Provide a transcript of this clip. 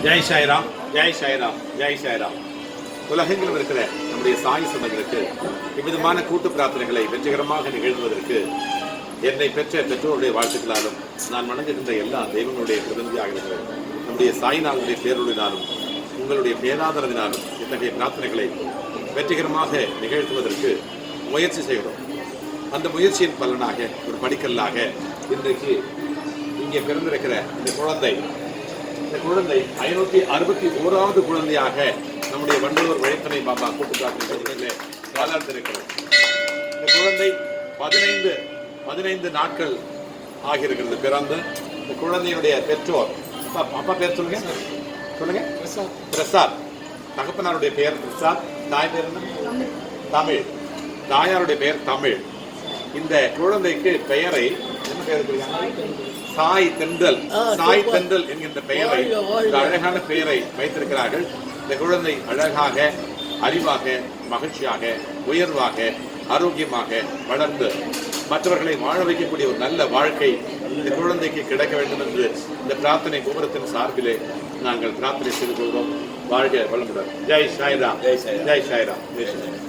ஜெய் சாய்ராம், ஜெய் சாய்ராம், ஜெய் சாய்ராம். உலகெங்கிலும் இருக்கிற நம்முடைய சாய் சொந்தங்களுக்கு இவ்விதமான கூட்டு பிரார்த்தனைகளை வெற்றிகரமாக நிகழ்த்துவதற்கு என்னை பெற்ற பெற்றோருடைய வாழ்த்துக்களாலும் நான் வணங்குகின்ற எல்லா தெய்வங்களுடைய பிரதிநிதியாக இருக்கிற நம்முடைய சாய்நாதனுடைய பேருளினாலும் உங்களுடைய பேராதரவினாலும் இத்தகைய பிரார்த்தனைகளை வெற்றிகரமாக நிகழ்த்துவதற்கு முயற்சி செய்கிறோம். அந்த முயற்சியின் பலனாக ஒரு படிக்கல்லாக இன்றைக்கு இங்கே பிறந்திருக்கிற இந்த குழந்தை 561வது குழந்தையாக நம்முடைய வண்டலூர் வழித்தனை பாபா கூட்டு பிரார்த்தனை வளர்ந்திருக்கிறோம். இந்த குழந்தை 15 நாட்கள் ஆகியிருக்கிறது பிறந்து. இந்த குழந்தையினுடைய பெற்றோர் அப்பா பேர் சொல்லுங்க பிரசாத். தகப்பனாருடைய பெயர் பிரசாத். தாய் பேர் என்ன? தமிழ். தாயாருடைய பெயர் தமிழ். இந்த குழந்தைக்கு பெயரை என்ன பெயர் இருக்கிறாங்க? சாய் தென்றல் என்கின்ற பெயரை, அழகான பெயரை வைத்திருக்கிறார்கள். இந்த குழந்தை அழகாக, அறிவாக, மகிழ்ச்சியாக, உயர்வாக, ஆரோக்கியமாக வளர்ந்து மற்றவர்களை வாழ வைக்கக்கூடிய ஒரு நல்ல வாழ்க்கை இந்த குழந்தைக்கு கிடைக்க வேண்டும் என்று இந்த பிரார்த்தனை கோபுரத்தின் சார்பிலே நாங்கள் பிரார்த்தனை செய்து கொள்கிறோம். வாழ்க வளமுடன். ஜெய் சாய்ராம், ஜெய் சாய்ராம், ஜெய் சாய்ராம்.